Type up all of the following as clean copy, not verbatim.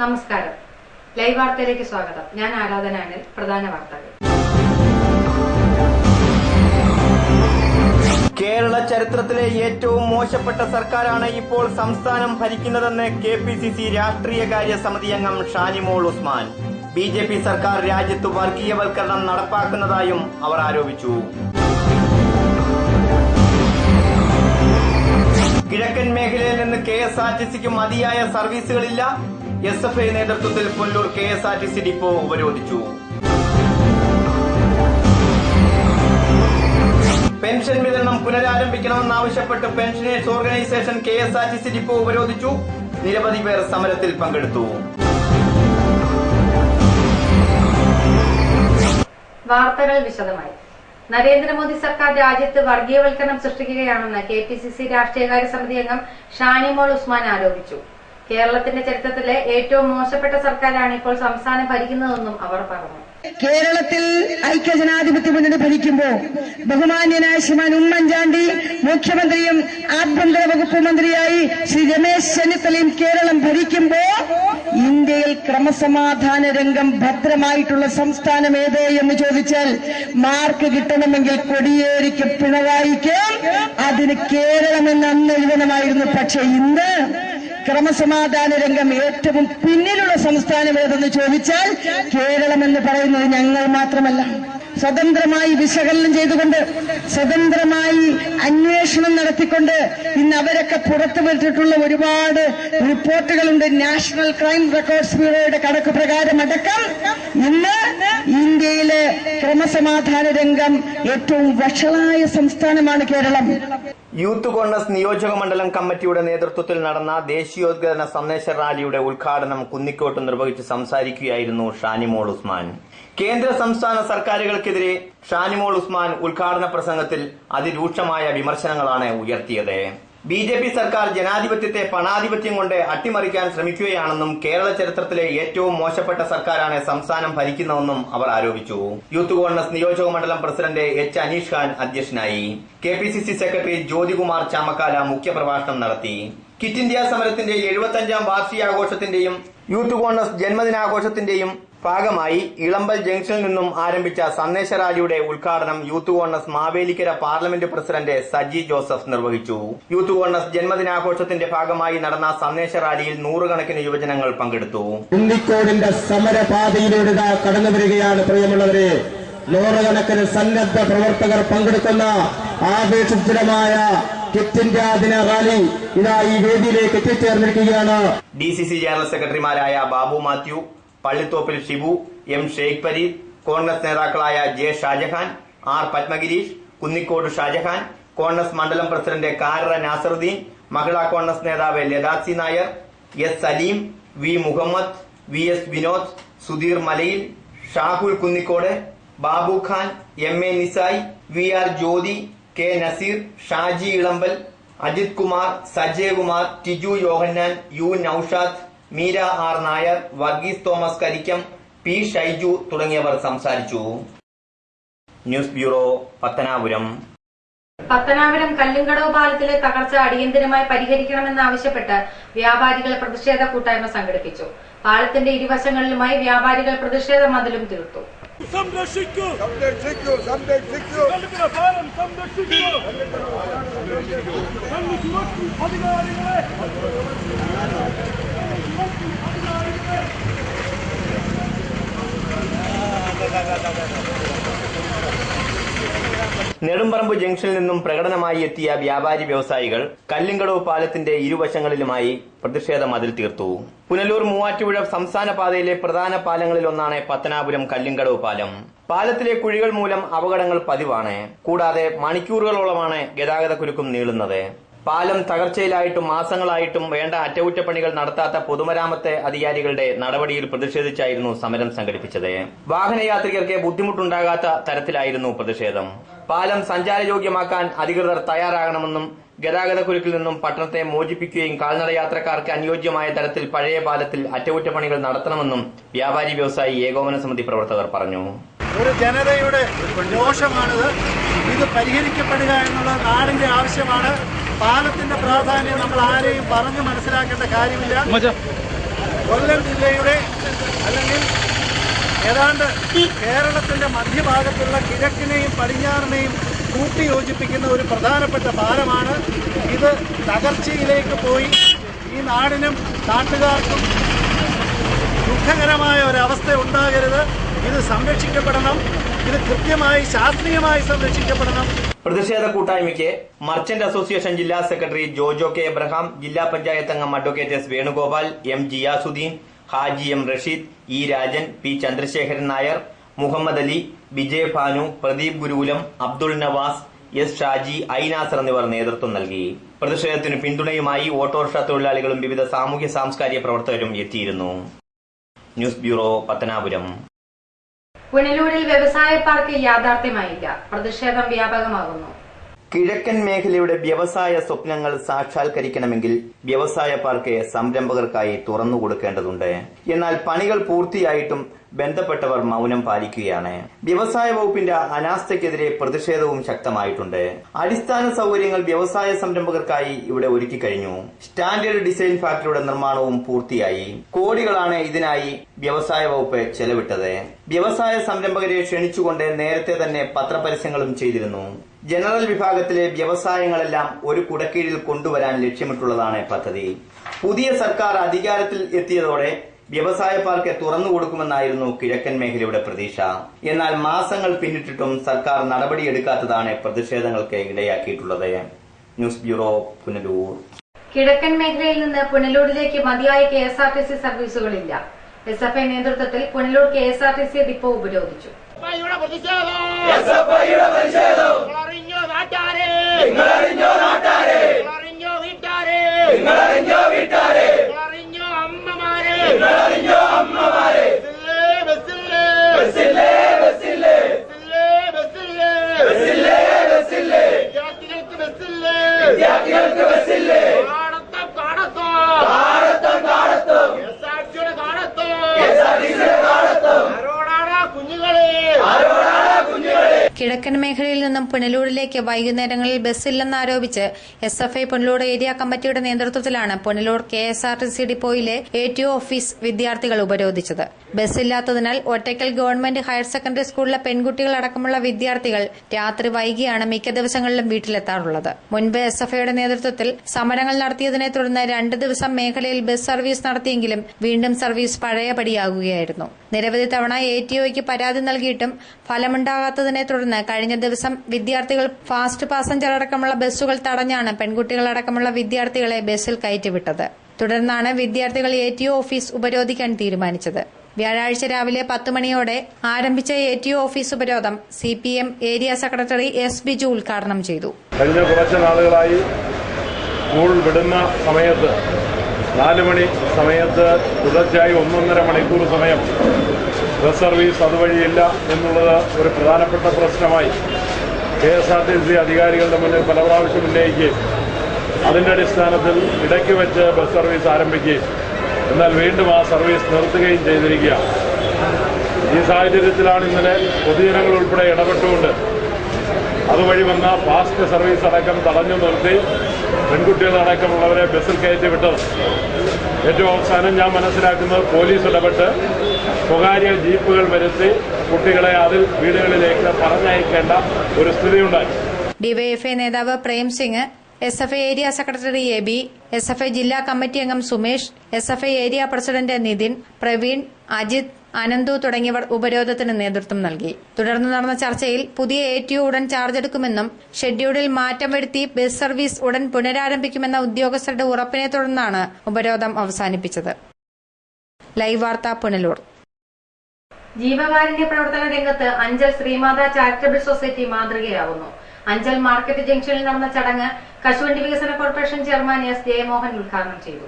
നമസ്കാരം. ലൈവ് വാർത്തയിലേക്ക് സ്വാഗതം. ഞാൻ ആരാധന അനിൽ. പ്രധാന വാർത്തകൾ. കേരള ചരിത്രത്തിലെ ഏറ്റവും മോശപ്പെട്ട സർക്കാരാണ് ഇപ്പോൾ സംസ്ഥാനം ഭരിക്കുന്നതെന്ന് കെപിസിസി രാഷ്ട്രീയകാര്യ സമിതി അംഗം ഷാനിമോൾ ഉസ്മാൻ. ബിജെപി സർക്കാർ രാജ്യത്ത് വർഗീയവൽക്കരണം നടപ്പാക്കുന്നതായും അവർ ആരോപിച്ചു. കിഴക്കൻ മേഖലയിൽ നിന്ന് കെഎസ്ആർടിസിക്ക് മതിയായ സർവീസുകളില്ല. എസ്എഫ്ഐ നേതൃത്വത്തിൽ കൊല്ലൂർ കെഎസ്ആർടിസി ഡിപ്പോ ഉപരോധിച്ചു. പെൻഷൻ വിതരണം പുനരാരംഭിക്കണമെന്നാവശ്യപ്പെട്ട് പെൻഷനേഴ്സ് ഓർഗനൈസേഷൻ കെഎസ്ആർടിസി ഡിപ്പോ ഉപരോധിച്ചു. നിരവധി പേർ സമരത്തിൽ പങ്കെടുത്തു. വാർത്തകൾ വിശദമായി. നരേന്ദ്രമോദി സർക്കാർ രാജ്യത്ത് വർഗീയവൽക്കരണം സൃഷ്ടിക്കുകയാണെന്ന് കെപിസിസി രാഷ്ട്രീയകാര്യ സമിതി അംഗം ഷാനിമോൾ ഉസ്മാൻ ആരോപിച്ചു. കേരളത്തിന്റെ ചരിത്രത്തിലെ ഏറ്റവും മോശപ്പെട്ട സർക്കാരാണ് ഇപ്പോൾ സംസ്ഥാനം ഭരിക്കുന്നതെന്നും അവർ പറഞ്ഞു. കേരളത്തിൽ ഐക്യജനാധിപത്യ മുന്നണി ഭരിക്കുമ്പോൾ ബഹുമാന്യനായ ശ്രീമാൻ ഉമ്മൻചാണ്ടി മുഖ്യമന്ത്രിയും ആഭ്യന്തര വകുപ്പ് മന്ത്രിയായി ശ്രീ രമേശ് ചെന്നിത്തലയും കേരളം ഭരിക്കുമ്പോൾ ഇന്ത്യയിൽ ക്രമസമാധാന രംഗം ഭദ്രമായിട്ടുള്ള സംസ്ഥാനം ഏത് എന്ന് ചോദിച്ചാൽ മാർക്ക് കിട്ടണമെങ്കിൽ കോടിയേരിക്ക് പിണറായിക്ക് അതിന് കേരളം എന്ന് അന്ന് എഴുതണമായിരുന്നു. പക്ഷെ ഇന്ന് ക്രമസമാധാന രംഗം ഏറ്റവും പിന്നിലുള്ള സംസ്ഥാനം ഏതെന്ന് ചോദിച്ചാൽ കേരളം എന്ന് പറയുന്നത് ഞങ്ങൾ മാത്രമല്ല. സ്വതന്ത്രമായി വിശകലനം ചെയ്തുകൊണ്ട് സ്വതന്ത്രമായി അന്വേഷണം നടത്തിക്കൊണ്ട് ഇന്ന് അവരൊക്കെ പുറത്തുവിട്ടിട്ടുള്ള ഒരുപാട് റിപ്പോർട്ടുകളുണ്ട്. നാഷണൽ ക്രൈം റെക്കോർഡ്സ് ബ്യൂറോയുടെ കണക്ക് പ്രകാരം അടക്കം ഇന്ന് ഇന്ത്യയിലെ ക്രമസമാധാന രംഗം ഏറ്റവും വഷളായ സംസ്ഥാനമാണ് കേരളം. യൂത്ത് കോൺഗ്രസ് നിയോജക മണ്ഡലം കമ്മിറ്റിയുടെ നേതൃത്വത്തിൽ നടന്ന ദേശീയോദ്ഗ്രഥന സന്ദേശ റാലിയുടെ ഉദ്ഘാടനം കുന്നിക്കോട്ട് നിർവഹിച്ച് സംസാരിക്കുകയായിരുന്നു ഷാനിമോൾ ഉസ്മാൻ. കേന്ദ്ര സംസ്ഥാന സർക്കാരുകൾക്കെതിരെ ഷാനിമോൾ ഉസ്മാൻ ഉദ്ഘാടന പ്രസംഗത്തിൽ അതിരൂക്ഷമായ വിമർശനങ്ങളാണ് ഉയർത്തിയത്. ബിജെപി സർക്കാർ ജനാധിപത്യത്തെ പണാധിപത്യം കൊണ്ട് അട്ടിമറിക്കാൻ ശ്രമിക്കുകയാണെന്നും കേരള ചരിത്രത്തിലെ ഏറ്റവും മോശപ്പെട്ട സർക്കാരാണ് സംസ്ഥാനം ഭരിക്കുന്നതെന്നും അവർ ആരോപിച്ചു. യൂത്ത് കോൺഗ്രസ് നിയോജക മണ്ഡലം പ്രസിഡന്റ് എച്ച് അനീഷ് ഖാൻ അധ്യക്ഷനായി. കെപിസിസി സെക്രട്ടറി ജ്യോതികുമാർ ചാമക്കാല മുഖ്യപ്രഭാഷണം നടത്തി. ക്വിറ്റ് ഇന്ത്യ സമരത്തിന്റെ 75ാം വാർഷികാഘോഷത്തിന്റെയും യൂത്ത് കോൺഗ്രസ് ജന്മദിനാഘോഷത്തിന്റെയും ഭാഗമായി ഇളമ്പൽ ജംഗ്ഷനിൽ നിന്നും ആരംഭിച്ച സന്ദേശ റാലിയുടെ ഉദ്ഘാടനം youth Congress Mavelikkara parliament president Saji Joseph നിർവഹിച്ചു. യൂത്ത് കോൺഗ്രസ് ജന്മദിനാഘോഷത്തിന്റെ ഭാഗമായി നടന്ന സന്ദേശ റാലിയിൽ നൂറുകണക്കിന് യുവജനങ്ങൾ പങ്കെടുത്തു. കുന്നിക്കോടിന്റെ സമരപാതയിലൂടെ കടന്നു വരികയാണ് പ്രിയമുള്ളവരെ. നൂറുകണക്കിന് സന്നദ്ധ പ്രവർത്തകർ പങ്കെടുക്കുന്ന ആവേശജനമായ ക്വിറ്റ് ഇന്ത്യ ദിന റാലി ഇതാ ഈ വേദിയിലേക്ക് എത്തിച്ചേർന്നിരിക്കുകയാണ്. ഡിസിസി ജനറൽ സെക്രട്ടറിമാരായ ബാബു മാത്യു, പള്ളിത്തോപ്പിൽ ഷിബു, എം ഷെയ്ഖ് പരീദ്, കോൺഗ്രസ് നേതാക്കളായ ജെ ഷാജഹാൻ, ആർ പത്മഗിരീഷ്, കുന്നിക്കോട് ഷാജഹാൻ, കോൺഗ്രസ് മണ്ഡലം പ്രസിഡന്റ് കാരറ നാസറുദ്ദീൻ, മഹിളാ കോൺഗ്രസ് നേതാവ് Lathasi Nair, S Salim, V Muhammad, V S Vinod, Sudheer Malayil, Shahul Kunnikode, Babu Khan, M A Nisai, V R Jyothi, K Naseer, Shaji Elambal, Ajith Kumar, Sajay Kumar, Tiju Yohannan, U Noushad, Meera R Nair, Varghese Thomas Karikkam, P Shaiju തുടങ്ങിയവർ സംസാരിച്ചു. News bureau, Pathanapuram. പത്തനാപുരം കല്ലുംകടവ് പാലത്തിലെ തകർച്ച അടിയന്തരമായി പരിഹരിക്കണമെന്നാവശ്യപ്പെട്ട് വ്യാപാരികൾ പ്രതിഷേധ കൂട്ടായ്മ സംഘടിപ്പിച്ചു. പാലത്തിന്റെ ഇരുവശങ്ങളിലുമായി വ്യാപാരികൾ പ്രതിഷേധ മതിലും തീർത്തു. സംരക്ഷിക്കൂ, സംരക്ഷിക്കൂ, സംരക്ഷിക്കൂ, പാലം സംരക്ഷിക്കൂ, അധികാരികളെ നെടുമ്പറമ്പ് ജംഗ്ഷനിൽ നിന്നും പ്രകടനമായി എത്തിയ വ്യാപാരി വ്യവസായികൾ കല്ലുംകടവ് പാലത്തിന്റെ ഇരുവശങ്ങളിലുമായി പ്രതിഷേധ മതിൽ തീർത്തു. പുനലൂർ മൂവാറ്റുപുഴ സംസ്ഥാന പാതയിലെ പ്രധാന പാലങ്ങളിലൊന്നാണ് പത്തനാപുരം കല്ലുംകടവ് പാലം. പാലത്തിലെ കുഴികൾ മൂലം അപകടങ്ങൾ പതിവാണ്. കൂടാതെ മണിക്കൂറുകളോളമാണ് ഗതാഗതക്കുരുക്കും നീളുന്നത്. പാലം തകർച്ചയിലായിട്ടും മാസങ്ങളായിട്ടും വേണ്ട അറ്റകുറ്റപ്പണികൾ നടത്താത്ത പൊതുമരാമത്ത് അധികാരികളുടെ നടപടിയിൽ പ്രതിഷേധിച്ചായിരുന്നു സമരം സംഘടിപ്പിച്ചത്. വാഹനയാത്രികർക്ക് ബുദ്ധിമുട്ടുണ്ടാകാത്ത തരത്തിലായിരുന്നു പ്രതിഷേധം. പാലം സഞ്ചാരയോഗ്യമാക്കാൻ അധികൃതർ തയ്യാറാകണമെന്നും ഗതാഗതക്കുരുക്കിൽ നിന്നും പട്ടണത്തെ മോചിപ്പിക്കുകയും കാൽനടയാത്രക്കാർക്ക് അനുയോജ്യമായ തരത്തിൽ പഴയ പാലത്തിൽ അറ്റകുറ്റപ്പണികൾ നടത്തണമെന്നും വ്യാപാരി വ്യവസായി ഏകോപന സമിതി പ്രവർത്തകർ പറഞ്ഞു. ഒരു ജനതയുടെ ദോഷമാണിത്. ഇത് പരിഹരിക്കപ്പെടുക എന്നുള്ളത് നാടിന്റെ ആവശ്യമാണ്. പാലത്തിന്റെ പ്രാധാന്യം നമ്മൾ ആരെയും പറഞ്ഞു മനസ്സിലാക്കേണ്ട കാര്യമില്ല. കൊല്ലം ജില്ലയുടെ അല്ലെങ്കിൽ ഏതാണ്ട് കേരളത്തിൻ്റെ മധ്യഭാഗത്തുള്ള കിഴക്കിനെയും പടിഞ്ഞാറിനെയും കൂട്ടിയോജിപ്പിക്കുന്ന ഒരു പ്രധാനപ്പെട്ട പാലമാണ്. ഇത് തകർച്ചയിലേക്ക് പോയി ഈ നാടിനും നാട്ടുകാർക്കും ദുഃഖകരമായ ഒരവസ്ഥ ഉണ്ടാകരുത്. ഇത് സംരക്ഷിക്കപ്പെടണം. ഇത് കൃത്യമായി ശാസ്ത്രീയമായി സംരക്ഷിക്കപ്പെടണം. പ്രതിഷേധ കൂട്ടായ്മയ്ക്ക് മർച്ചന്റ് അസോസിയേഷൻ ജില്ലാ സെക്രട്ടറി ജോജോ കെ എബ്രഹാം, ജില്ലാ പഞ്ചായത്ത് അംഗം advocate S Venugopal, M Jiyasudheen, Haji M Rasheed, E Rajan, P Chandrasekharan Nair, Muhammad Ali, Vijay Bhanu, Pradeep Gurukulam, Abdul Navas, S Shaji, Ainasar എന്നിവർ നേതൃത്വം നൽകി. പ്രതിഷേധത്തിന് പിന്തുണയുമായി ഓട്ടോറിക്ഷ തൊഴിലാളികളും വിവിധ സാമൂഹ്യ സാംസ്കാരിക പ്രവർത്തകരും എത്തിയിരുന്നു. News bureau, Pathanapuram. പുനലൂരിൽ വ്യവസായ പാർക്ക് യാഥാർത്ഥ്യമായില്ല. പ്രതിഷേധം വ്യാപകമാകുന്നു. കിഴക്കൻ മേഖലയുടെ വ്യവസായ സ്വപ്നങ്ങൾ സാക്ഷാത്കരിക്കണമെങ്കിൽ വ്യവസായ പാർക്ക് സംരംഭകർക്കായി തുറന്നു കൊടുക്കേണ്ടതുണ്ട്. എന്നാൽ പണികൾ പൂർത്തിയായിട്ടും ബന്ധപ്പെട്ടവർ മൗനം പാലിക്കുകയാണ്. വ്യവസായ വകുപ്പിന്റെ അനാസ്ഥയ്ക്കെതിരെ പ്രതിഷേധവും ശക്തമായിട്ടുണ്ട്. അടിസ്ഥാന സൗകര്യങ്ങൾ വ്യവസായ സംരംഭകർക്കായി ഇവിടെ ഒരുക്കി കഴിഞ്ഞു. സ്റ്റാൻഡേർഡ് ഡിസൈൻ ഫാക്ടറിയുടെ നിർമ്മാണവും പൂർത്തിയായി. കോടികളാണ് ഇതിനായി വ്യവസായ വകുപ്പ് ചെലവിട്ടത്. വ്യവസായ സംരംഭകരെ ക്ഷണിച്ചുകൊണ്ട് നേരത്തെ തന്നെ പത്രപരസ്യങ്ങളും ചെയ്തിരുന്നു. ജനറൽ വിഭാഗത്തിലെ വ്യവസായങ്ങളെല്ലാം ഒരു കുടക്കീഴിൽ കൊണ്ടുവരാൻ ലക്ഷ്യമിട്ടുള്ളതാണ് പദ്ധതി. പുതിയ സർക്കാർ അധികാരത്തിൽ എത്തിയതോടെ വ്യവസായ പാർക്ക് തുറന്നു കൊടുക്കുമെന്നായിരുന്നു കിഴക്കൻ മേഖലയുടെ പ്രതീക്ഷ. എന്നാൽ മാസങ്ങൾ പിന്നിട്ടിട്ടും സർക്കാർ നടപടിയെടുക്കാത്തതാണ് പ്രതിഷേധങ്ങൾക്ക് ഇടയാക്കിയിട്ടുള്ളത്. News bureau, Punalur. കിഴക്കൻ മേഖലയിൽ നിന്ന് പുനലൂരിലേക്ക് മതിയായ KSRTC സർവീസുകളില്ല. SFI നേതൃത്വത്തിൽ പുനലൂർ KSRTC ഡിപ്പോ ഉപരോധിച്ചു. കിഴക്കൻ മേഖലയിൽ നിന്നും പുനലൂരിലേക്ക് വൈകുന്നേരങ്ങളിൽ ബസ്സില്ലെന്നാരോപിച്ച് SFI പുനലൂർ ഏരിയ കമ്മിറ്റിയുടെ നേതൃത്വത്തിലാണ് പുനലൂർ KSRTC ഡിപ്പോയിലെ ATO ഓഫീസ് വിദ്യാർത്ഥികൾ ഉപരോധിച്ചത്. ബസ്സില്ലാത്തതിനാൽ ഒറ്റയ്ക്കൽ ഗവൺമെന്റ് ഹയർ സെക്കൻഡറി സ്കൂളിലെ പെൺകുട്ടികളടക്കമുള്ള വിദ്യാർത്ഥികൾ രാത്രി വൈകിയാണ് മിക്ക ദിവസങ്ങളിലും വീട്ടിലെത്താറുള്ളത്. മുൻപ് SFIയുടെ നേതൃത്വത്തിൽ സമരങ്ങൾ നടത്തിയതിനെ തുടർന്ന് 2 ദിവസം മേഖലയിൽ ബസ് സർവീസ് നടത്തിയെങ്കിലും വീണ്ടും സർവീസ് പഴയപടിയാകുകയായിരുന്നു. നിരവധി തവണ ATOയ്ക്ക് പരാതി നൽകിയിട്ടും ഫലമുണ്ടാകാത്തതിനെ തുടർന്ന് കഴിഞ്ഞ ദിവസം വിദ്യാർത്ഥികൾ ഫാസ്റ്റ് പാസഞ്ചർ അടക്കമുള്ള ബസ്സുകൾ തടഞ്ഞാണ് പെൺകുട്ടികളടക്കമുള്ള വിദ്യാർത്ഥികളെ ബസ്സിൽ കയറ്റിവിട്ടത്. തുടർന്നാണ് വിദ്യാർത്ഥികൾ ATO ഓഫീസ് ഉപരോധിക്കാൻ തീരുമാനിച്ചത്. വ്യാഴാഴ്ച രാവിലെ 10 മണിയോടെ ആരംഭിച്ച ATO ഓഫീസ് ഉപരോധം CPM area secretary S Biju ഉദ്ഘാടനം ചെയ്തു. കഴിഞ്ഞ കുറച്ച് നാളുകളായി സ്കൂൾ വിടുന്ന സമയത്ത് 4 മണി സമയത്ത് തുടർച്ചയായി 1.5 മണിക്കൂർ സമയം ബസ് സർവീസ് അതുവഴിയില്ല എന്നുള്ളത് ഒരു പ്രധാനപ്പെട്ട പ്രശ്നമായി KSRTC അധികാരികളുടെ മുന്നിൽ പല പ്രാവശ്യം ഉന്നയിക്കുകയും അതിന്റെ അടിസ്ഥാനത്തിൽ ഇടയ്ക്ക് വെച്ച് ബസ് സർവീസ് ആരംഭിക്കുകയും എന്നാൽ വീണ്ടും ആ സർവീസ് നിർത്തുകയും ചെയ്തിരിക്കുകയാണ്. ഈ സാഹചര്യത്തിലാണ് ഇന്നലെ പൊതുജനങ്ങൾ ഉൾപ്പെടെ ഇടപെട്ടുകൊണ്ട് അതുവഴി വന്ന ഫാസ്റ്റ് സർവീസ് അടക്കം തടഞ്ഞു നിർത്തി പെൺകുട്ടികളടക്കമുള്ളവരെ ബസ്സിൽ കയറ്റി വിട്ടത്. ഏറ്റവും അവസാനം ഞാൻ മനസ്സിലാക്കുന്നത് പോലീസ് ഇടപെട്ട് സ്വകാര്യ ജീപ്പുകൾ വരുത്തി കുട്ടികളെ അതിൽ വീടുകളിലേക്ക് പറഞ്ഞയക്കേണ്ട ഒരു സ്ഥിതിയുണ്ടായി. ഡിവൈഎഫ്ഐ നേതാവ് Prem Singh, SFI area secretary AB, SFI ജില്ലാ കമ്മിറ്റി അംഗം Sumesh, SFI area president Nithin, Praveen, Ajith, Ananthu തുടങ്ങിയവർ ഉപരോധത്തിന് നേതൃത്വം നൽകി. തുടർന്ന് നടന്ന ചർച്ചയിൽ പുതിയ ATO ഉടൻ ചാർജെടുക്കുമെന്നും ഷെഡ്യൂളിൽ മാറ്റം വരുത്തി ബസ് സർവീസ് ഉടൻ പുനരാരംഭിക്കുമെന്ന ഉദ്യോഗസ്ഥരുടെ ഉറപ്പിനെ തുടർന്നാണ് ഉപരോധം അവസാനിപ്പിച്ചത്. ലൈവ് വാർത്ത, പുനലൂർ. ജീവകാരുണ്യ പ്രവർത്തന രംഗത്ത് അഞ്ചൽ ശ്രീമാതാ ചാരിറ്റബിൾ സൊസൈറ്റി മാതൃകയാവുന്നു. അഞ്ചൽ മാർക്കറ്റ് ജംഗ്ഷനിൽ നടന്ന ചടങ്ങ് കശുവണ്ടി വികസന കോർപ്പറേഷൻ ചെയർമാൻ S ജയമോഹൻ ഉദ്ഘാടനം ചെയ്തു.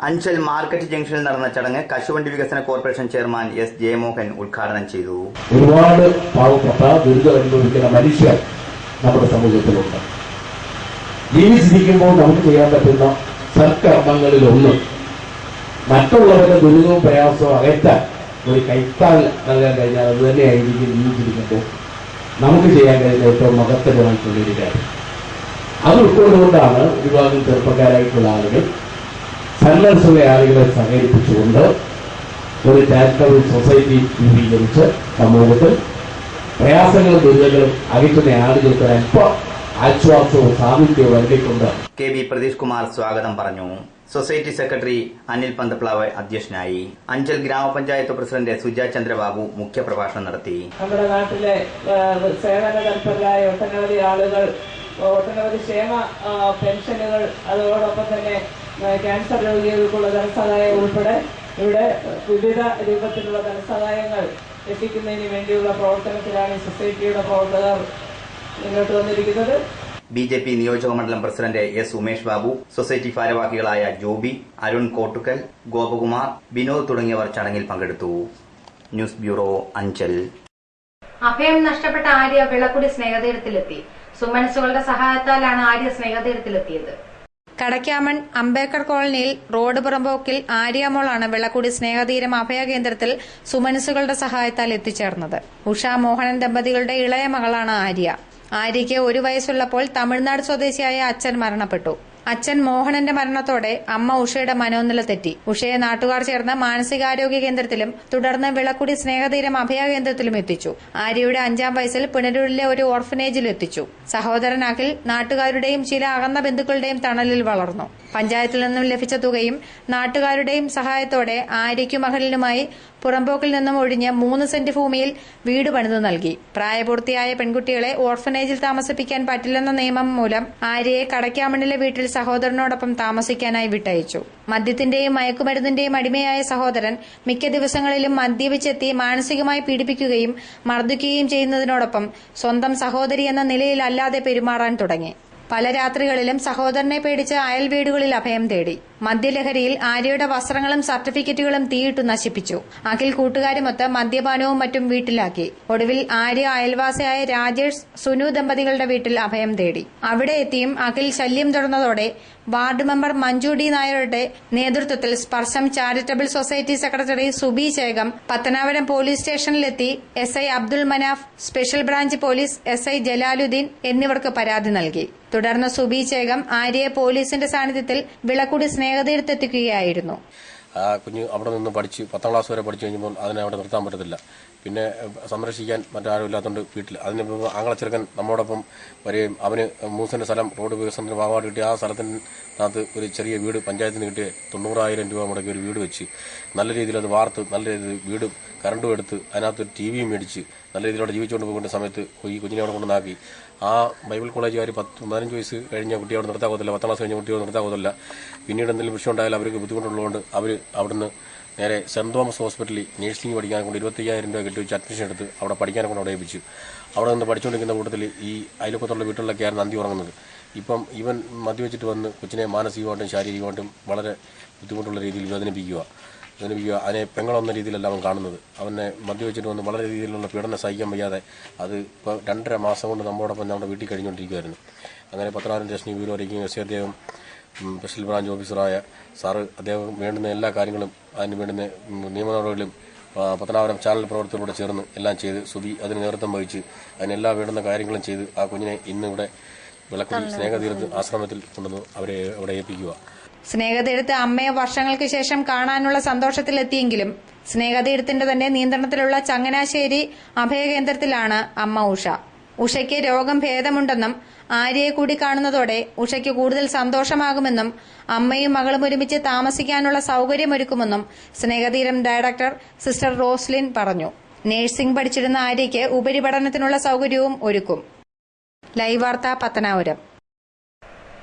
അഞ്ചൽ മാർക്കറ്റ് ജംഗ്ഷനിൽ നടന്ന ചടങ്ങ് കശുവണ്ടി വികസന കോർപ്പറേഷൻ ചെയർമാൻ S ജയമോഹൻ ഉദ്ഘാടനം ചെയ്തു. ഒരുപാട് പാവപ്പെട്ട ദുരിതം അനുഭവിക്കുന്ന മനുഷ്യർ നമ്മുടെ സമൂഹത്തിലുണ്ട്. ജീവിച്ചിരിക്കുമ്പോൾ നമുക്ക് ചെയ്യാൻ പറ്റുന്ന സൽക്കർമ്മങ്ങളിലൊന്ന് മറ്റുള്ളവരുടെ ദുരിതവും പ്രയാസവും അകറ്റാൻ ഒരു കൈത്താൽ നൽകാൻ കഴിഞ്ഞാൽ അത് തന്നെയായിരിക്കും ജീവിച്ചിരിക്കുമ്പോൾ നമുക്ക് ചെയ്യാൻ കഴിയുന്ന ഏറ്റവും മഹത്തരമായിട്ടുള്ളൊരു കാര്യം. അത് ഉൾക്കൊണ്ടുകൊണ്ടാണ് വിഭാഗം ചെറുപ്പക്കാരായിട്ടുള്ള ആളുകൾ സന്മനസ്സുള്ള ആളുകളെ സഹകരിപ്പിച്ചുകൊണ്ട് ഒരു ചാരിറ്റബിൾ സൊസൈറ്റി രൂപീകരിച്ച് സമൂഹത്തിൽ പ്രയാസങ്ങളും ദുരിതങ്ങളും അകറ്റുന്ന ആളുകൾക്ക് അല്പം ആശ്വാസവും സാമീപ്യവും നൽകിക്കൊണ്ട് കെ വി പ്രതീഷ് കുമാർ സ്വാഗതം പറഞ്ഞു. സൊസൈറ്റി സെക്രട്ടറി അനിൽ പന്തപ്ലാവ് അധ്യക്ഷനായി. അഞ്ചൽ ഗ്രാമപഞ്ചായത്ത് പ്രസിഡന്റ് സുജാ ചന്ദ്രബാബു മുഖ്യപ്രഭാഷണം നടത്തി. നമ്മുടെ നാട്ടിലെ സേവന തൽപരരായ ഒട്ടനവധി ആളുകൾ, ഒട്ടനവധി ക്ഷേമ പെൻഷനുകൾ, അതോടൊപ്പം തന്നെ ക്യാൻസർ രോഗികൾക്കുള്ള ധനസഹായം ഉൾപ്പെടെ ഇവിടെ വിവിധ രൂപത്തിലുള്ള ധനസഹായങ്ങൾ എത്തിക്കുന്നതിന് വേണ്ടിയുള്ള പ്രവർത്തനത്തിലാണ് ഈ സൊസൈറ്റിയുടെ പ്രവർത്തകർ മുന്നോട്ട് വന്നിരിക്കുന്നത്. BJP നിയോജക മണ്ഡലം president S. Umesh Babu, society ഭാരവാഹികളായ ജോബി, അരുൺ കോട്ടുക്കൽ, ഗോപകുമാർ, വിനോദ് തുടങ്ങിയവർ ചടങ്ങിൽ പങ്കെടുത്തു. News bureau, Anchal. അഭയം നഷ്ടപ്പെട്ട ആര്യ വിളക്കുടി സ്നേഹതീരത്തിലെത്തി. സുമനസ്സുകളുടെ സഹായത്താലാണ് ആര്യ സ്നേഹതീരത്തിലെത്തിയത്. കടക്കാമൺ അംബേദ്കർ കോളനിയിൽ റോഡ് പുറമ്പോക്കിൽ ആര്യമോളാണ് വിളക്കുടി സ്നേഹതീരം അഭയകേന്ദ്രത്തിൽ സുമനസ്സുകളുടെ സഹായത്താൽ എത്തിച്ചേർന്നത്. ഉഷ മോഹനൻ ദമ്പതികളുടെ ഇളയ മകളാണ് ആര്യ. ആര്യയ്ക്ക് 1 വയസ്സുള്ളപ്പോൾ തമിഴ്നാട് സ്വദേശിയായ അച്ഛൻ മരണപ്പെട്ടു. അച്ഛൻ മോഹനന്റെ മരണത്തോടെ അമ്മ ഉഷയുടെ മനോനില തെറ്റി. ഉഷയെ നാട്ടുകാർ ചേർന്ന് മാനസികാരോഗ്യ കേന്ദ്രത്തിലും തുടർന്ന് വിളക്കുടി സ്നേഹതീരം അഭയകേന്ദ്രത്തിലും എത്തിച്ചു. ആര്യയുടെ 5-ാം വയസ്സിൽ പുനലൂരിലെ ഒരു ഓർഫനേജിൽ എത്തിച്ചു. സഹോദരൻ അഖിൽ നാട്ടുകാരുടെയും ചില അകന്ന ബന്ധുക്കളുടെയും തണലിൽ വളർന്നു. പഞ്ചായത്തിൽ നിന്നും ലഭിച്ച തുകയും നാട്ടുകാരുടെയും സഹായത്തോടെ ആര്യയ്ക്കും അഖിലിനുമായി പുറമ്പോക്കിൽ നിന്നും ഒഴിഞ്ഞ് 3 സെന്റ് ഭൂമിയിൽ വീട് പണിതു നൽകി. പ്രായപൂർത്തിയായ പെൺകുട്ടികളെ ഓർഫനേജിൽ താമസിപ്പിക്കാൻ പറ്റില്ലെന്ന നിയമം മൂലം ആര്യയെ കടക്കാമണ്ണിലെ വീട്ടിൽ സഹോദരനോടൊപ്പം താമസിക്കാനായി വിട്ടയച്ചു. മദ്യത്തിന്റെയും മയക്കുമരുന്നിന്റെയും അടിമയായ സഹോദരൻ മിക്ക ദിവസങ്ങളിലും മദ്യപിച്ചെത്തി മാനസികമായി പീഡിപ്പിക്കുകയും മർദ്ദിക്കുകയും ചെയ്യുന്നതിനോടൊപ്പം സ്വന്തം സഹോദരി എന്ന നിലയിലല്ലാതെ പെരുമാറാൻ തുടങ്ങി. പല രാത്രികളിലും സഹോദരനെ പേടിച്ച് അയൽ വീടുകളിൽ അഭയം തേടി. മദ്യലഹരിയിൽ ആര്യയുടെ വസ്ത്രങ്ങളും സർട്ടിഫിക്കറ്റുകളും തീയിട്ടു നശിപ്പിച്ചു. അഖിൽ കൂട്ടുകാരുമൊത്ത് മദ്യപാനവും മറ്റും വീട്ടിലാക്കി. ഒടുവിൽ ആര്യ അയൽവാസിയായ രാജേഷ് സുനു ദമ്പതികളുടെ വീട്ടിൽ അഭയം തേടി. അവിടെ എത്തിയും അഖിൽ ശല്യം തുടർന്നതോടെ വാർഡ് മെമ്പർ മഞ്ജു ഡി നായരുടെ നേതൃത്വത്തിൽ സ്പർശം charitable society secretary Subi Chekam Pathanapuram police സ്റ്റേഷനിലെത്തി SI Abdul Manaf, special branch police SI Jalaluddin എന്നിവർക്ക് പരാതി നൽകി. തുടർന്ന് സുബി ചേകം ആര്യയെ പോലീസിന്റെ സാന്നിധ്യത്തിൽ വിളക്കുടി സ്നേഹതീരത്തെത്തിക്കുകയായിരുന്നു. ആ കുഞ്ഞ് അവിടെ നിന്ന് പഠിച്ച് 10ാം ക്ലാസ് വരെ പഠിച്ചു കഴിഞ്ഞപ്പോൾ അതിനെ അവിടെ നിർത്താൻ പറ്റത്തില്ല. പിന്നെ സംരക്ഷിക്കാൻ മറ്റാരും ഇല്ലാത്തതുകൊണ്ട് വീട്ടിൽ അതിന് ആങ്ങളച്ചെറുക്കൻ നമ്മോടൊപ്പം വരികയും അവന് 3 സെന്റ് സ്ഥലം റോഡ് വികസനത്തിന് ഭാഗമായിട്ട് കിട്ടിയ ആ സ്ഥലത്തിനകത്ത് ഒരു ചെറിയ വീട് പഞ്ചായത്തിന് കിട്ടിയ 90,000 രൂപ മുടക്കി ഒരു വീട് വെച്ച് നല്ല രീതിയിൽ അത് വാർത്ത് നല്ല രീതിയിൽ വീടും കറണ്ടും എടുത്ത് അതിനകത്ത് ഒരു TV മേടിച്ച് നല്ല രീതിയിലൂടെ ജീവിച്ചുകൊണ്ട് പോകുന്ന സമയത്ത് ഈ കുഞ്ഞിനെ അവിടെ കൊണ്ടുവന്നാക്കി. ആ ബൈബിൾ കോളേജുകാർ 15 വയസ്സ് കഴിഞ്ഞ കുട്ടി അവിടെ നിർത്താകത്തില്ല, 10ാം ക്ലാസ് കഴിഞ്ഞ കുട്ടിയോട് നിർത്താകത്തില്ല. പിന്നീട് എന്തെങ്കിലും വിഷയം ഉണ്ടായാലും അവർക്ക് ബുദ്ധിമുട്ടുള്ളതുകൊണ്ട് അവർ അവിടുന്ന് നേരെ സെന്റ് തോമസ് ഹോസ്പിറ്റലിൽ നഴ്സിംഗ് പഠിക്കാൻ കൊണ്ട് 25,000 രൂപ കെട്ടി വെച്ച് അഡ്മിഷൻ എടുത്ത് അവിടെ പഠിക്കാനെ കൊണ്ട് അവിടെ ഏൽപ്പിച്ചു. അവിടെ നിന്ന് പഠിച്ചുകൊണ്ടിരിക്കുന്ന കൂട്ടത്തിൽ ഈ അയൽപ്പക്കത്തുള്ള വീട്ടിലൊക്കെയാണ് നന്ദി ഉറങ്ങുന്നത്. ഇപ്പം ഇവൻ മദ്യവെച്ചിട്ട് വന്ന് കൊച്ചിനെ മാനസികമായിട്ടും ശാരീരികമായിട്ടും വളരെ ബുദ്ധിമുട്ടുള്ള രീതിയിൽ വേദനിപ്പിക്കുക. അതിനെ പെങ്ങളെന്ന രീതിയിലല്ല അവൻ കാണുന്നത്. അവനെ മദ്യവെച്ചിട്ട് വന്ന് വളരെ രീതിയിലുള്ള പീഡനം സഹിക്കാൻ വയ്യാതെ അത് ഇപ്പോൾ 2.5 മാസം കൊണ്ട് നമ്മളോടൊപ്പം നമ്മുടെ വീട്ടിൽ കഴിഞ്ഞുകൊണ്ടിരിക്കുകയായിരുന്നു. അങ്ങനെ പത്തനാപുരം സ്റ്റേഷനിൽ വിവരം അറിയിക്കുകയും SI അദ്ദേഹം സ്പെഷ്യൽ ബ്രാഞ്ച് ഓഫീസറായ സാറ് അദ്ദേഹം വേണ്ടുന്ന എല്ലാ കാര്യങ്ങളും അതിന് വേണ്ടുന്ന നിയമ നടപടികളും പത്തനാപുരം ചാനൽ പ്രവർത്തകരോട് ചേർന്ന് എല്ലാം ചെയ്ത് സുബി അതിന് നേതൃത്വം വഹിച്ച് അതിനെല്ലാം വേണ്ടുന്ന കാര്യങ്ങളും ചെയ്ത് ആ കുഞ്ഞിനെ ഇന്നിവിടെ വിളക്കുടി സ്നേഹതീരത്ത് ആശ്രമത്തിൽ കൊണ്ടുവന്ന് അവരെ അവിടെ ഏൽപ്പിക്കുക. സ്നേഹതീരത്ത് അമ്മയെ വർഷങ്ങൾക്ക് ശേഷം കാണാനുള്ള സന്തോഷത്തിലെത്തിയെങ്കിലും സ്നേഹതീരത്തിന്റെ തന്നെ നിയന്ത്രണത്തിലുള്ള ചങ്ങനാശ്ശേരി അഭയകേന്ദ്രത്തിലാണ് അമ്മ ഉഷ. ഉഷയ്ക്ക് രോഗം ഭേദമുണ്ടെന്നും ആര്യയെ കൂടി കാണുന്നതോടെ ഉഷയ്ക്ക് കൂടുതൽ സന്തോഷമാകുമെന്നും അമ്മയും മകളും ഒരുമിച്ച് താമസിക്കാനുള്ള സൌകര്യമൊരുക്കുമെന്നും സ്നേഹതീരം ഡയറക്ടർ സിസ്റ്റർ റോസ്ലിൻ പറഞ്ഞു. നഴ്സിംഗ് പഠിച്ചിരുന്ന ആര്യയ്ക്ക് ഉപരിപഠനത്തിനുള്ള സൌകര്യവും ഒരുക്കും. ലൈവ് വാർത്ത, പത്തനാപുരം.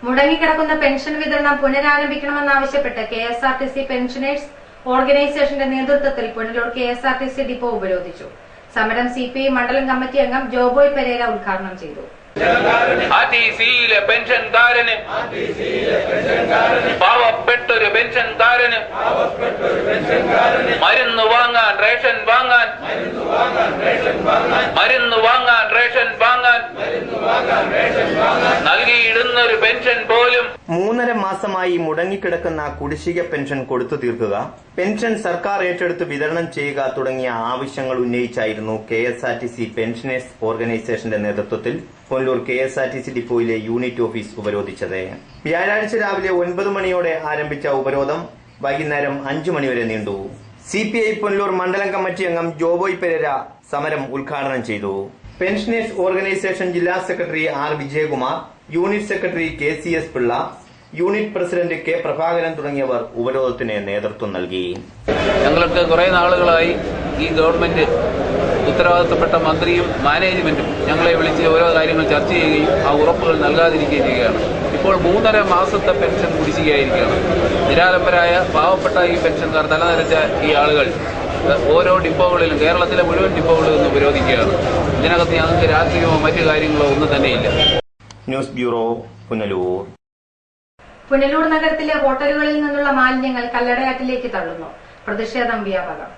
മുടങ്ങിക്കിടക്കുന്ന പെൻഷൻ വിതരണം പുനരാരംഭിക്കണമെന്നാവശ്യപ്പെട്ട് KSRTC പെൻഷനേഴ്സ് ഓർഗനൈസേഷന്റെ നേതൃത്വത്തിൽ പുനലൂർ KSRTC ഡിപ്പോ ഉപരോധിച്ചു. സമരം CPI മണ്ഡലം കമ്മിറ്റി അംഗം ജോബോയ് പെരേര ഉദ്ഘാടനം ചെയ്തു. അതിശീല പെൻഷൻകാരന് പാവപ്പെട്ടൊരു പെൻഷൻകാരന് മരുന്ന് വാങ്ങാൻ റേഷൻ വാങ്ങാൻ നൽകിയിടുന്ന ഒരു പെൻഷൻ പോലും 3.5 മാസമായി മുടങ്ങിക്കിടക്കുന്ന കുടിശ്ശിക പെൻഷൻ കൊടുത്തു തീർക്കുക, പെൻഷൻ സർക്കാർ ഏറ്റെടുത്ത് വിതരണം ചെയ്യുക തുടങ്ങിയ ആവശ്യങ്ങൾ ഉന്നയിച്ചായിരുന്നു KSRTC പെൻഷനേഴ്സ് ഓർഗനൈസേഷന്റെ നേതൃത്വത്തിൽ പുനലൂർ KSRTC ഡിപ്പോയിലെ യൂണിറ്റ് ഓഫീസ് ഉപരോധിച്ചത്. വ്യാഴാഴ്ച രാവിലെ 9 മണിയോടെ ആരംഭിച്ച ഉപരോധം വൈകുന്നേരം 5 മണിവരെ നീണ്ടു. CPI പുനലൂർ മണ്ഡലം കമ്മിറ്റി അംഗം ജോബോയ് പെരേര സമരം ഉദ്ഘാടനം ചെയ്തു. പെൻഷനേഴ്സ് ഓർഗനൈസേഷൻ ജില്ലാ secretary R. Vijayakumar, unit secretary KCS Pillai, unit president K. Prabhakaran തുടങ്ങിയവർ ഉപരോധത്തിന് നേതൃത്വം നൽകി. ഞങ്ങൾക്ക് കുറെ നാളുകളായി ഈ ഗവൺമെന്റ് ഉത്തരവാദിത്തപ്പെട്ട മന്ത്രിയും മാനേജ്മെന്റും ഞങ്ങളെ വിളിച്ച് ഓരോ കാര്യങ്ങൾ ചർച്ച ചെയ്യുകയും ആ ഉറപ്പുകൾ നൽകാതിരിക്കുകയും ചെയ്യുകയാണ്. ഇപ്പോൾ 3.5 മാസത്തെ പെൻഷൻ കുടിശ്ശികയായിരിക്കുകയാണ്. നിരാലംബരായ പാവപ്പെട്ട ഈ പെൻഷൻകാർ തലനരച്ച ഈ ആളുകൾ ഓരോ ഡിപ്പോകളിലും, കേരളത്തിലെ മുഴുവൻ ഡിപ്പോകളിൽ നിന്ന് ഉപരോധിക്കുകയാണ്. ഇതിനകത്ത് ഞങ്ങൾക്ക് രാഷ്ട്രീയമോ മറ്റു കാര്യങ്ങളോ ഒന്നും തന്നെയില്ല. News bureau, Punalur. പുനലൂർ നഗരത്തിലെ ഹോട്ടലുകളിൽ നിന്നുള്ള മാലിന്യങ്ങൾ കല്ലടയാറ്റിലേക്ക് തള്ളുന്നു. പ്രതിഷേധം വ്യാപകം.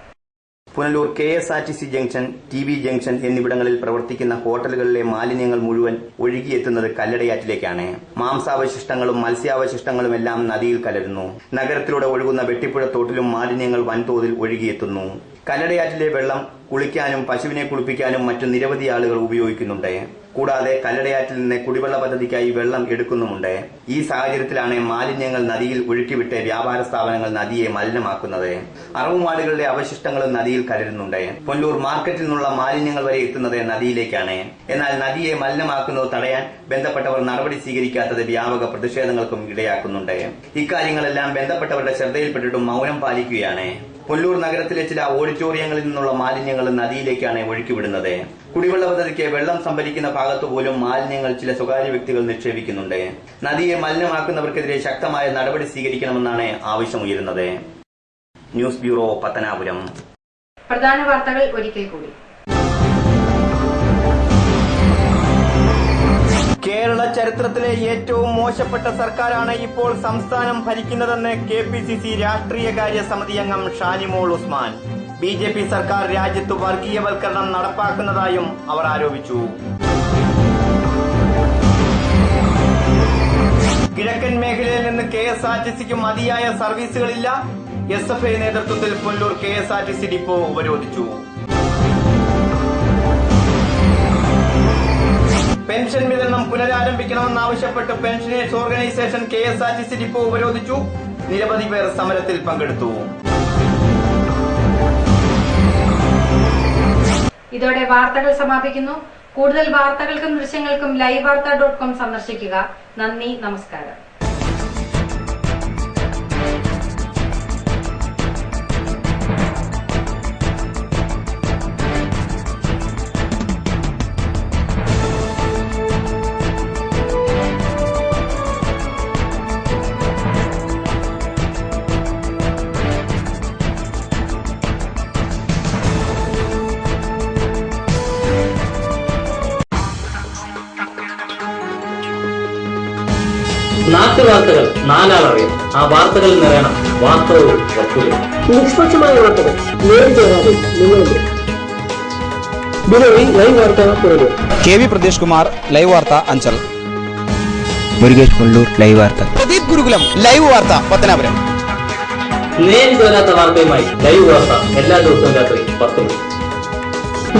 Punalur KSRTC junction, TV junction എന്നിവിടങ്ങളിൽ പ്രവർത്തിക്കുന്ന ഹോട്ടലുകളിലെ മാലിന്യങ്ങൾ മുഴുവൻ ഒഴുകിയെത്തുന്നത് കല്ലടയാറ്റിലേക്കാണ്. മാംസാവശിഷ്ടങ്ങളും മത്സ്യാവശിഷ്ടങ്ങളും എല്ലാം നദിയിൽ കലരുന്നു. നഗരത്തിലൂടെ ഒഴുകുന്ന വെട്ടിപ്പുഴ തോട്ടിലും മാലിന്യങ്ങൾ വൻതോതിൽ ഒഴുകിയെത്തുന്നു. കല്ലടയാറ്റിലെ വെള്ളം കുളിക്കാനും പശുവിനെ കുളിപ്പിക്കാനും മറ്റു നിരവധി ആളുകൾ ഉപയോഗിക്കുന്നുണ്ട്. കൂടാതെ കല്ലടയാറ്റിൽ നിന്ന് കുടിവെള്ള പദ്ധതിക്കായി വെള്ളം എടുക്കുന്നുമുണ്ട്. ഈ സാഹചര്യത്തിലാണ് മാലിന്യങ്ങൾ നദിയിൽ ഒഴുക്കിവിട്ട് വ്യാപാര സ്ഥാപനങ്ങൾ നദിയെ മലിനമാക്കുന്നത്. അറവുമാടുകളുടെ അവശിഷ്ടങ്ങളും നദിയിൽ കലരുന്നുണ്ട്. പുനലൂർ മാർക്കറ്റിൽ നിന്നുള്ള മാലിന്യങ്ങൾ വരെ എത്തുന്നത് നദിയിലേക്കാണ്. എന്നാൽ നദിയെ മലിനമാക്കുന്നത് തടയാൻ ബന്ധപ്പെട്ടവർ നടപടി സ്വീകരിക്കാത്തത് വ്യാപക പ്രതിഷേധങ്ങൾക്കും ഇടയാക്കുന്നുണ്ട്. ഇക്കാര്യങ്ങളെല്ലാം ബന്ധപ്പെട്ടവരുടെ ശ്രദ്ധയിൽപ്പെട്ടിട്ടും മൌനം പാലിക്കുകയാണ്. പുനലൂർ നഗരത്തിലെ ചില ഓഡിറ്റോറിയങ്ങളിൽ നിന്നുള്ള മാലിന്യങ്ങൾ നദിയിലേക്കാണ് ഒഴുക്കിവിടുന്നത്. കുടിവെള്ള പദ്ധതിക്ക് വെള്ളം സംഭരിക്കുന്ന ഭാഗത്തുപോലും മാലിന്യങ്ങൾ ചില സ്വകാര്യ വ്യക്തികൾ നിക്ഷേപിക്കുന്നുണ്ട്. നദിയെ മലിനമാക്കുന്നവർക്കെതിരെ ശക്തമായ നടപടി സ്വീകരിക്കണമെന്നാണ് ആവശ്യമുയരുന്നത്. News bureau, Pathanapuram. പ്രധാന വാർത്തകൾ ഒരിക്കൽ കൂടി. കേരള ചരിത്രത്തിലെ ഏറ്റവും മോശപ്പെട്ട സർക്കാരാണ് ഇപ്പോൾ സംസ്ഥാനം ഭരിക്കുന്നതെന്ന് KPCC രാഷ്ട്രീയകാര്യ സമിതി അംഗം ഷാനിമോൾ ഉസ്മാൻ. BJP സർക്കാർ രാജ്യത്ത് വർഗീയവൽക്കരണം നടപ്പാക്കുന്നതായും അവർ ആരോപിച്ചു. കിഴക്കൻ മേഖലയിൽ നിന്ന് KSRTCക്ക് മതിയായ സർവീസുകളില്ല. SFI നേതൃത്വത്തിൽ പുനലൂർ KSRTC ഡിപ്പോ ഉപരോധിച്ചു. പെൻഷൻ വിതരണം പുനരാരംഭിക്കണമെന്നാവശ്യപ്പെട്ട് പെൻഷനേഴ്സ് ഓർഗനൈസേഷൻ KSRTC ഡിപ്പോ ഉപരോധിച്ചു. നിരവധി പേർ സമരത്തിൽ പങ്കെടുത്തു. ഇതോടെ വാർത്തകൾ സമാപിക്കുന്നു. കൂടുതൽ വാർത്തകൾക്കും ദൃശ്യങ്ങൾക്കും livevarta.com സന്ദർശിക്കുക. നന്ദി, നമസ്കാരം. നാട്ടുവാർത്തകൾ നാലാളറിയും. ആ വാർത്തകൾ നിറയണം വാർത്തകളും വസ്തുതയും. നിഷ്പക്ഷമായ വാർത്തകൾ നേരിട്ട് നിങ്ങളുടെ ലൈവ് വാർത്ത പുനലൂർ. KV പ്രദേശ് കുമാർ, ലൈവ് വാർത്ത അഞ്ചൽ. മുരുകേഷ് പുനലൂർ, ലൈവ് വാർത്ത. പ്രദീപ് ഗുരുകുലം, ലൈവ് വാർത്ത പത്തനാപുരം. നേരിട്ട് വരാത്ത വാർത്തയുമായി ലൈവ് വാർത്ത എല്ലാ ദിവസവും രാത്രി 10 മണി.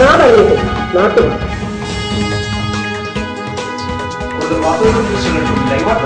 നാടകത്തിൽ നാട്ടുവാർത്ത. വാർത്തകളും ദൃശ്യങ്ങൾക്കും ലൈവ് വാർത്ത